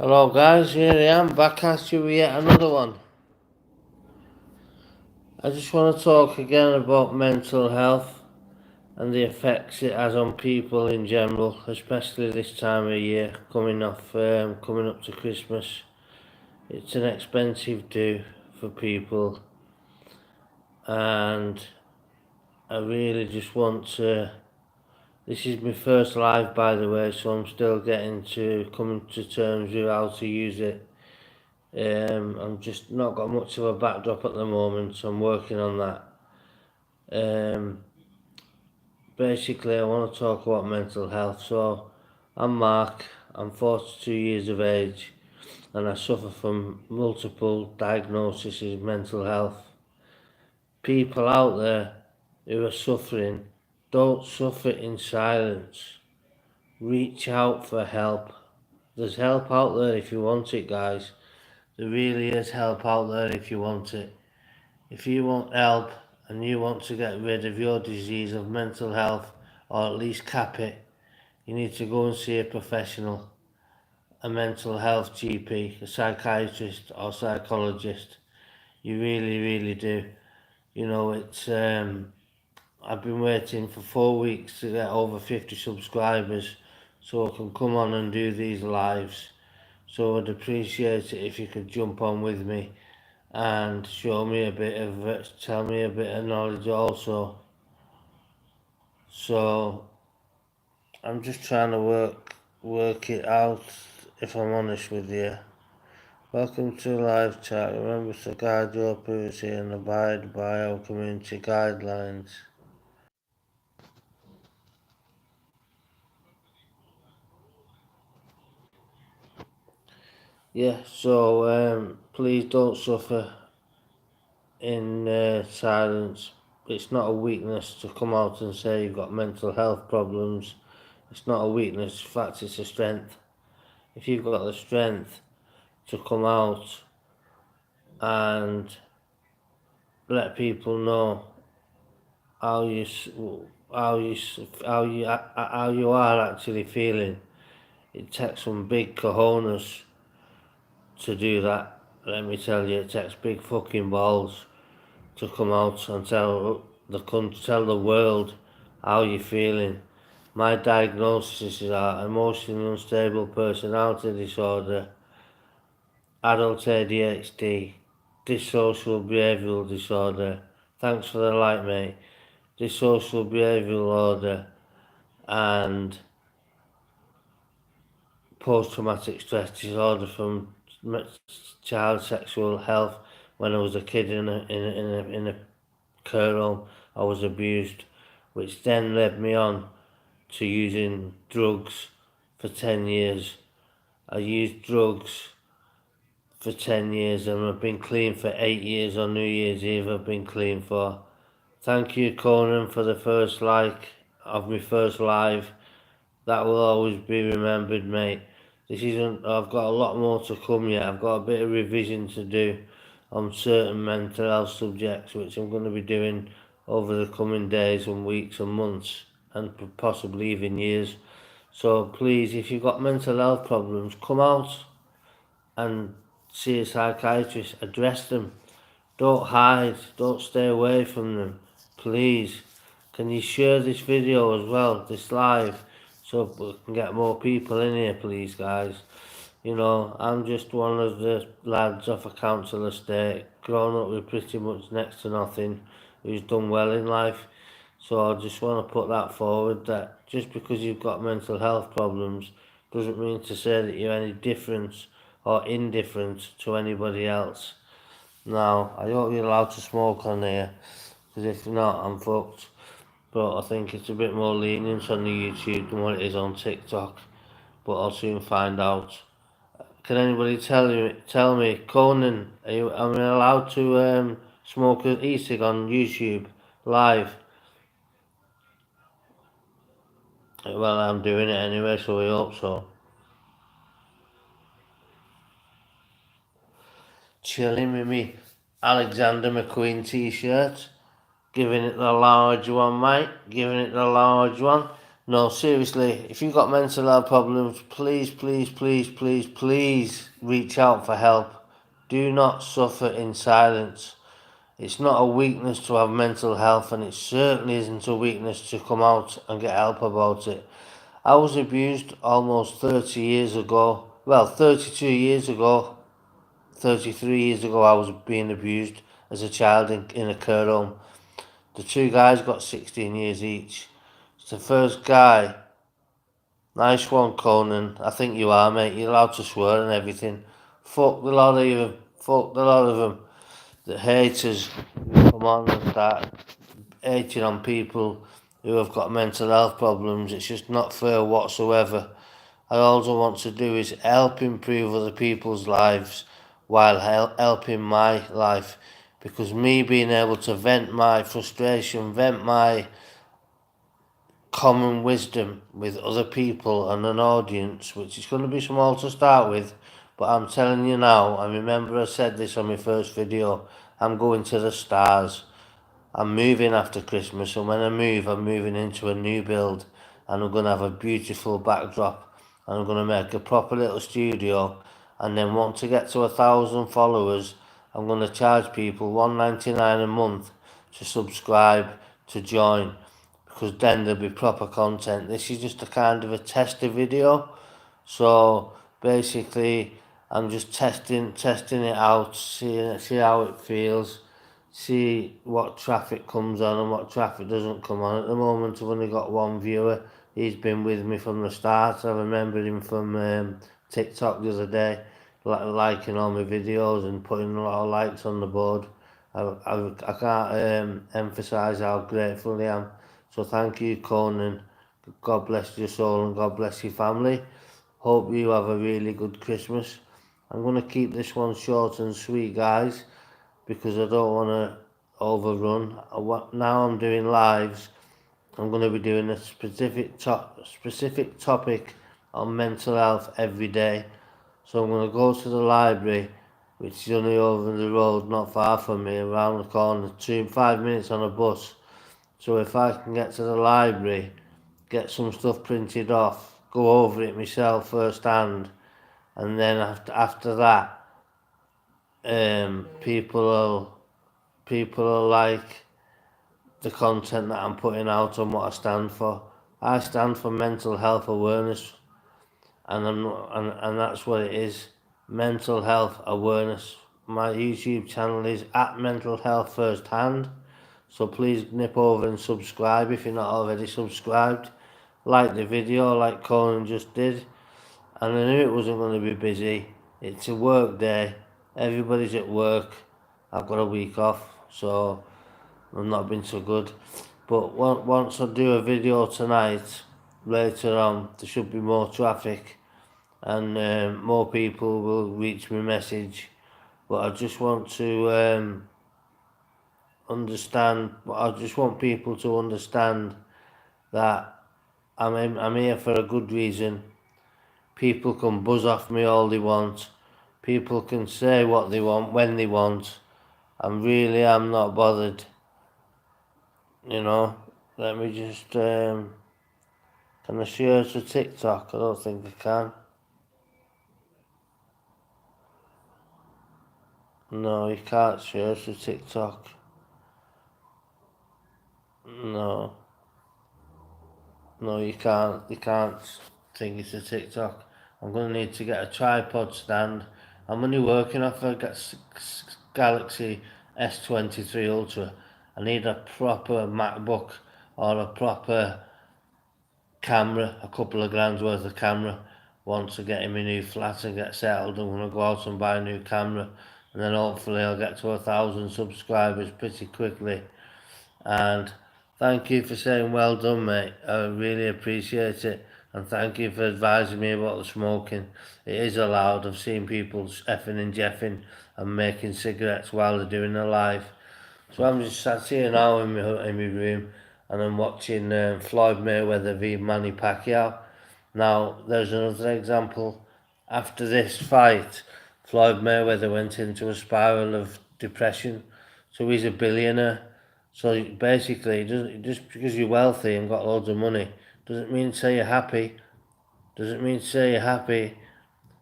Hello guys, here I am back at you with yet another one. I just want to talk again about mental health and the effects it has on people in general, especially this time of year, coming up to Christmas. It's an expensive do for people, and I really just want to. This is my first live, by the way, so I'm still coming to terms with how to use it. I'm just not got much of a backdrop at the moment, so I'm working on that. Basically, I want to talk about mental health. So, I'm Mark, I'm 42 years of age, and I suffer from multiple diagnoses of mental health. People out there who are suffering, don't suffer in silence. Reach out for help. There's help out there if you want it, guys. There really is help out there if you want it. If you want help and you want to get rid of your disease of mental health, or at least cap it, you need to go and see a professional, a mental health GP, a psychiatrist or psychologist. You really do. You know, I've been waiting for 4 weeks to get over 50 subscribers so I can come on and do these lives. So I'd appreciate it if you could jump on with me and tell me a bit of knowledge also. So I'm just trying to work it out, if I'm honest with you. Welcome to live chat. Remember to guide your privacy and abide by our community guidelines. Yeah, so please don't suffer in silence. It's not a weakness to come out and say you've got mental health problems. It's not a weakness, in fact it's a strength. If you've got the strength to come out and let people know how you are actually feeling, it takes some big cojones to do that. Let me tell you, it takes big fucking balls to come out and tell the world how you're feeling. My diagnosis is emotionally unstable personality disorder, adult ADHD, dissocial behavioural disorder. Thanks for the like, mate. Dissocial behavioural disorder and post-traumatic stress disorder from child sexual health. When I was a kid in a care home, I was abused, which then led me on to using drugs for 10 years. I used drugs for 10 years and I've been clean for 8 years. On New Year's Eve I've been clean for. Thank you, Conan, for the first like of my first live. That will always be remembered, mate. I've got a lot more to come yet. I've got a bit of revision to do on certain mental health subjects, which I'm going to be doing over the coming days and weeks and months, and possibly even years. So please, if you've got mental health problems, come out and see a psychiatrist, address them. Don't hide, don't stay away from them, please. Can you share this video as well, this live, so we can get more people in here, please, guys. You know, I'm just one of the lads off a council estate, grown up with pretty much next to nothing, who's done well in life. So I just want to put that forward, that just because you've got mental health problems doesn't mean to say that you're any different or indifferent to anybody else. Now, I hope you're allowed to smoke on here, because if not, I'm fucked. But I think it's a bit more lenient on the YouTube than what it is on TikTok. But I'll soon find out. Can anybody tell me, Conan, am I allowed to smoke an e-cig on YouTube live? Well, I'm doing it anyway, so I hope so. Chilling with me Alexander McQueen t-shirt. Giving it the large one, mate. Giving it the large one. No, seriously, if you've got mental health problems, please, please, please, please, please reach out for help. Do not suffer in silence. It's not a weakness to have mental health, and it certainly isn't a weakness to come out and get help about it. I was abused almost 30 years ago. Well, 32 years ago, 33 years ago, I was being abused as a child in a care home. The two guys got 16 years each. It's the first guy. Nice one, Conan. I think you are, mate. You're allowed to swear and everything. Fuck the lot of you. Fuck the lot of them. The haters who come on and start hating on people who have got mental health problems. It's just not fair whatsoever. All I want to do is help improve other people's lives while helping my life. Because me being able to vent my frustration, vent my common wisdom with other people and an audience, which is going to be small to start with, but I'm telling you now, I remember I said this on my first video, I'm going to the stars. I'm moving after Christmas, and when I move, I'm moving into a new build, and I'm going to have a beautiful backdrop, and I'm going to make a proper little studio, and then once I get to 1,000 followers, I'm going to charge people $1.99 a month to subscribe, to join, because then there'll be proper content. This is just a kind of a tester video, so basically I'm just testing it out, see how it feels, see what traffic comes on and what traffic doesn't come on. At the moment I've only got one viewer. He's been with me from the start. I remember him from TikTok the other day, liking all my videos and putting a lot of likes on the board. I can't emphasise how grateful I am. So thank you, Conan. God bless your soul and God bless your family. Hope you have a really good Christmas. I'm going to keep this one short and sweet, guys, because I don't want to overrun. Now I'm doing lives. I'm going to be doing a specific topic on mental health every day. So I'm going to go to the library, which is only over the road, not far from me, around the corner, 5 minutes on a bus. So if I can get to the library, get some stuff printed off, go over it myself firsthand, and then after that, people will like the content that I'm putting out and what I stand for. I stand for mental health awareness, and and that's what it is. Mental health awareness. My YouTube channel is at Mental Health First Hand, so please nip over and subscribe if you're not already subscribed. Like the video, like Conan just did. And I knew it wasn't going to be busy. It's a work day. Everybody's at work. I've got a week off, so I've not been so good. But once I do a video tonight, later on, there should be more traffic and more people will reach my message. But I just want to understand, I just want people to understand that I'm here for a good reason. People can buzz off me all they want. People can say what they want when they want. I'm not bothered. You know, let me just, can I share to TikTok? I don't think I can. No, you can't share to TikTok. No, you can't. You can't think it's a TikTok. I'm going to need to get a tripod stand. I'm only working off a Galaxy S23 Ultra. I need a proper MacBook or a proper camera, a couple of grand's worth of camera. Once I get in my new flat and get settled, I'm going to go out and buy a new camera, and then hopefully I'll get to 1,000 subscribers pretty quickly. And thank you for saying well done, mate. I really appreciate it. And thank you for advising me about the smoking. It is allowed. I've seen people effing and jeffing and making cigarettes while they're doing their live. So I'm just sat here now in my room, and I'm watching Floyd Mayweather v Manny Pacquiao. Now, there's another example. After this fight, Floyd Mayweather went into a spiral of depression. So he's a billionaire. So basically, just because you're wealthy and got loads of money doesn't mean to say you're happy. Doesn't mean to say you're happy.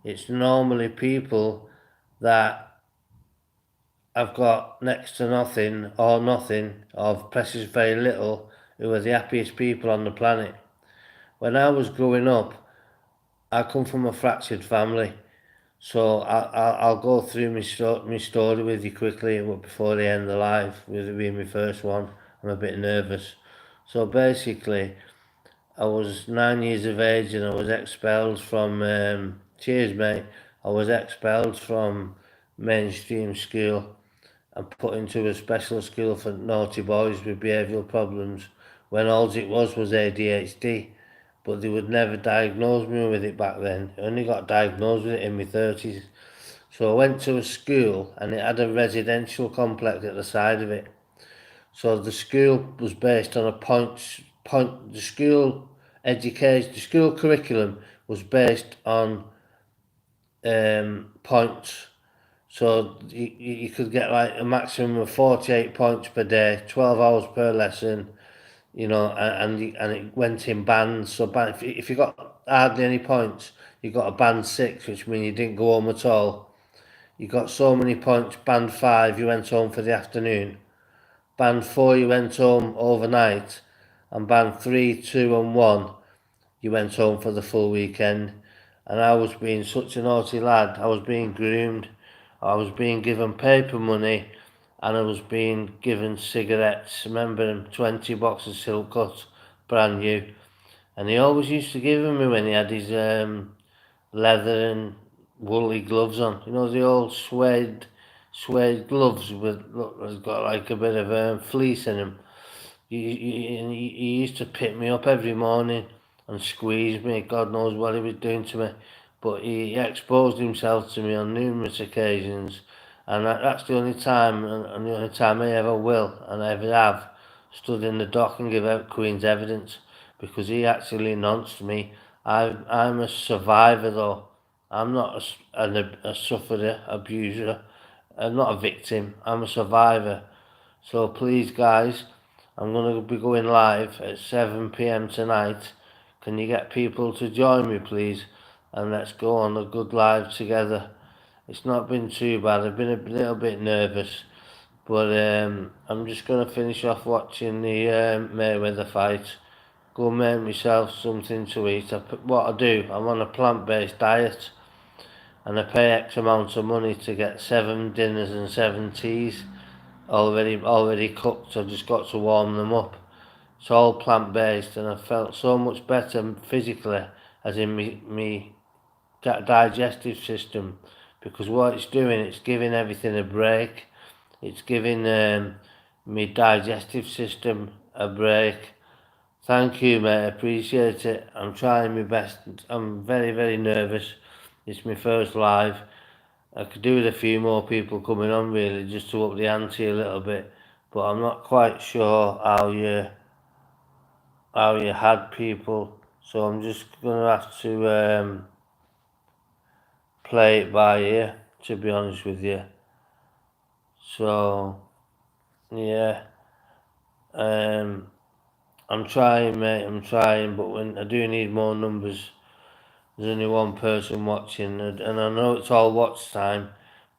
It's normally people that have got next to nothing or precious very little who are the happiest people on the planet. When I was growing up, I come from a fractured family. So I'll go through my story with you quickly before the end of life, with it being my first one. I'm a bit nervous. So basically, I was 9 years of age and I was expelled from, cheers mate, I was expelled from mainstream school and put into a special school for naughty boys with behavioural problems when all it was ADHD. But they would never diagnose me with it back then. I only got diagnosed with it in my 30s. So I went to a school and it had a residential complex at the side of it. So the school was based on the school education, the school curriculum was based on points. So you could get like a maximum of 48 points per day, 12 hours per lesson, and it went in bands. So if you got hardly any points, you got a band 6, which means you didn't go home at all. You got so many points, band 5, you went home for the afternoon. Band 4, you went home overnight. And band 3, 2 and 1, you went home for the full weekend. And I was being such a naughty lad. I was being groomed. I was being given paper money. And I was being given cigarettes. Remember them, 20 boxes silk cut, brand new. And he always used to give them me when he had his leather and woolly gloves on. You know, the old suede gloves with, look, it's got like a bit of fleece in them. He used to pick me up every morning and squeeze me. God knows what he was doing to me. But he exposed himself to me on numerous occasions. And that's the only time, and the only time I ever will, and I ever have, stood in the dock and give out Queen's evidence. Because he actually nonced me. I'm a survivor though. I'm not a sufferer, abuser. I'm not a victim. I'm a survivor. So please, guys, I'm going to be going live at 7 p.m. tonight. Can you get people to join me, please? And let's go on a good live together. It's not been too bad. I've been a little bit nervous. But I'm just going to finish off watching the Mayweather fight. Go make myself something to eat. What I do, I'm on a plant-based diet. And I pay X amount of money to get 7 dinners and 7 teas already cooked. I've just got to warm them up. It's all plant-based and I felt so much better physically, as in me digestive system, because what it's doing, it's giving everything a break. It's giving me digestive system a break. Thank you, mate, I appreciate it. I'm trying my best. I'm very, very nervous. It's my first live. I could do with a few more people coming on, really, just to up the ante a little bit. But I'm not quite sure how you had people. So I'm just going to have to play it by ear, to be honest with you. So, yeah. I'm trying, mate, I'm trying, but when I do need more numbers. There's only one person watching, and I know it's all watch time,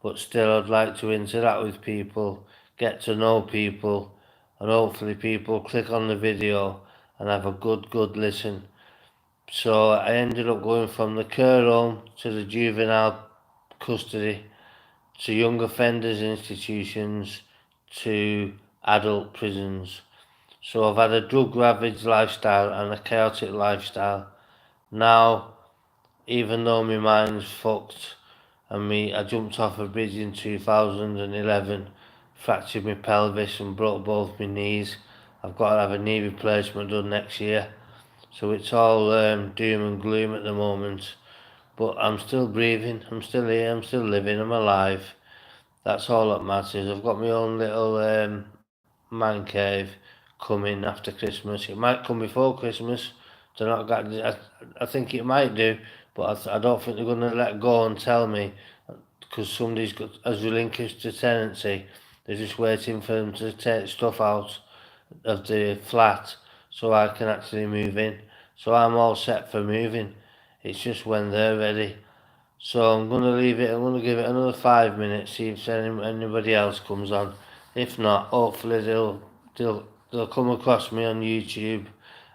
but still I'd like to interact with people, get to know people, and hopefully people click on the video and have a good listen. So I ended up going from the care home to the juvenile custody to young offenders institutions to adult prisons. So I've had a drug ravaged lifestyle and a chaotic lifestyle. Now, even though my mind's fucked and I jumped off a bridge in 2011, fractured my pelvis and broke both my knees. I've got to have a knee replacement done next year. So it's all doom and gloom at the moment. But I'm still breathing, I'm still here, I'm still living, I'm alive. That's all that matters. I've got my own little man cave coming after Christmas. It might come before Christmas. They're not got. I think it might do, but I don't think they're going to let go and tell me, because somebody's has relinquished the tenancy. They're just waiting for them to take stuff out of the flat so I can actually move in. So I'm all set for moving. It's just when they're ready. So I'm going to leave it, I'm going to give it another 5 minutes, see if anybody else comes on. If not, hopefully they'll come across me on YouTube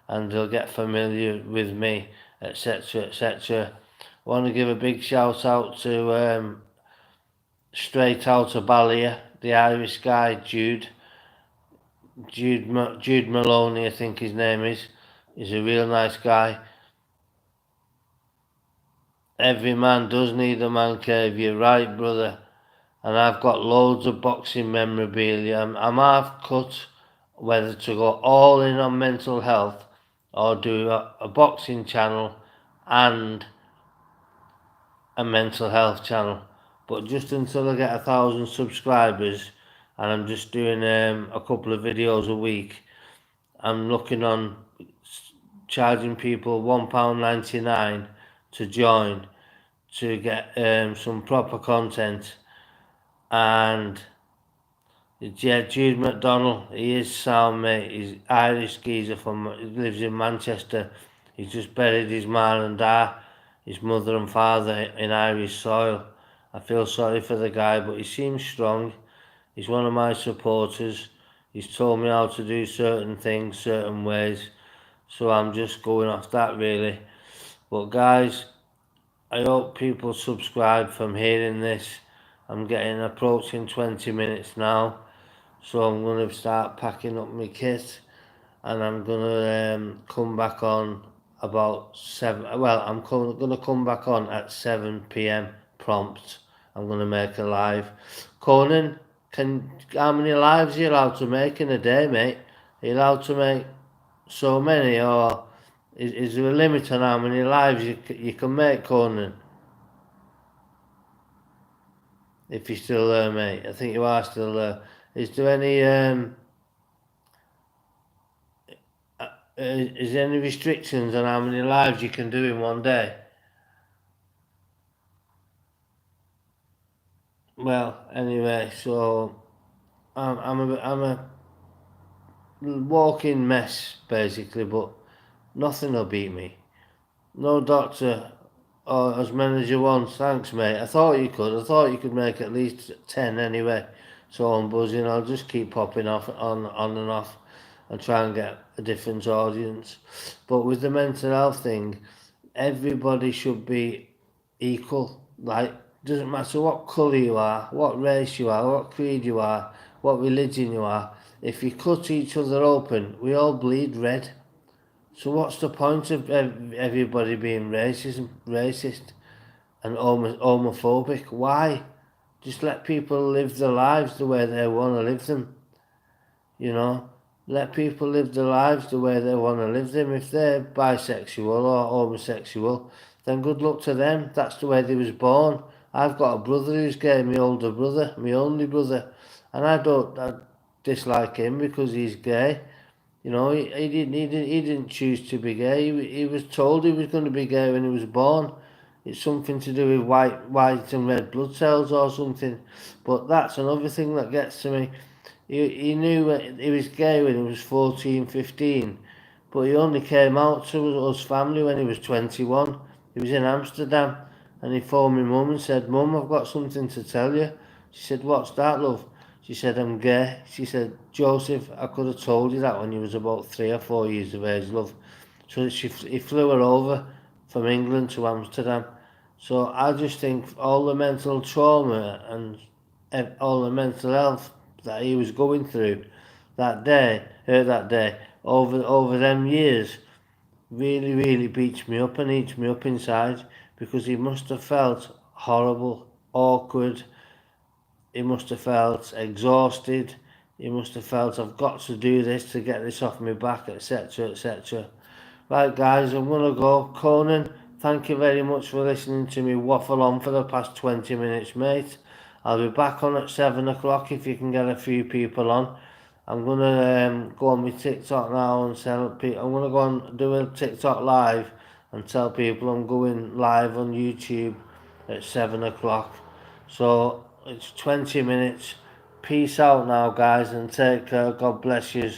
and they'll get familiar with me, etc., etc. I want to give a big shout out to straight out of Ballia, the Irish guy, Jude Maloney, I think his name is. He's a real nice guy. Every man does need a man cave, you're right, brother. And I've got loads of boxing memorabilia. I'm half cut whether to go all in on mental health or do a boxing channel and a mental health channel. But just until I get 1,000 subscribers and I'm just doing a couple of videos a week, I'm looking on charging people £1.99 to join to get some proper content. And yeah, Jude McDonald, he is sound, mate. He's Irish geezer he lives in Manchester. He's just buried his man and dad, his mother and father in Irish soil. I feel sorry for the guy, but he seems strong. He's one of my supporters. He's told me how to do certain things, certain ways. So I'm just going off that really. But guys, I hope people subscribe from hearing this. I'm getting approaching 20 minutes now. So I'm going to start packing up my kit and I'm going to come back on about 7, well, I'm going to come back on at 7 p.m. prompt. I'm going to make a live. Conan, how many lives are you allowed to make in a day, mate? Are you allowed to make so many, or is there a limit on how many lives you can make, Conan? If you're still there, mate. I think you are still there. Is there any is there any restrictions on how many lives you can do in one day? Well, anyway, so I'm a walking mess basically, but nothing will beat me. No doctor or as many as you want. Thanks, mate. I thought you could. I thought you could make at least 10 anyway. So I'm buzzing. I'll just keep popping off on and off and try and get a different audience. But with the mental health thing, everybody should be equal. Like, doesn't matter what colour you are, what race you are, what creed you are, what religion you are. If you cut each other open, we all bleed red. So what's the point of everybody being racist and homophobic? Why? Just let people live their lives the way they want to live them. You know, let people live their lives the way they want to live them. If they're bisexual or homosexual, then good luck to them. That's the way they was born. I've got a brother who's gay, my older brother, my only brother, and I dislike him because he's gay. You know, he didn't choose to be gay. He was told he was going to be gay when he was born. It's something to do with white and red blood cells or something. But that's another thing that gets to me. He knew he was gay when he was 14, 15, but he only came out to us family when he was 21. He was in Amsterdam and he phoned my mum and said, "Mum, I've got something to tell you." She said, "What's that, love?" She said, "I'm gay." She said, "Joseph, I could have told you that when you was about 3 or 4 years of age, love." So he flew her over from England to Amsterdam. So I just think all the mental trauma and all the mental health that he was going through that day, over them years, really beats me up and eats me up inside, because he must have felt horrible, awkward, he must have felt exhausted, he must have felt I've got to do this to get this off my back, etc., etc. Right, guys, I'm going to go. Conan, thank you very much for listening to me waffle on for the past 20 minutes, mate. I'll be back on at 7 o'clock if you can get a few people on. I'm going to go on my TikTok now and tell people. I'm going to go and do a TikTok live and tell people I'm going live on YouTube at 7 o'clock. So it's 20 minutes. Peace out now, guys, and take care. God bless you.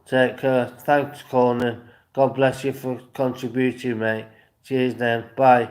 Take care. Thanks, Conan. God bless you for contributing, mate. Cheers then. Bye.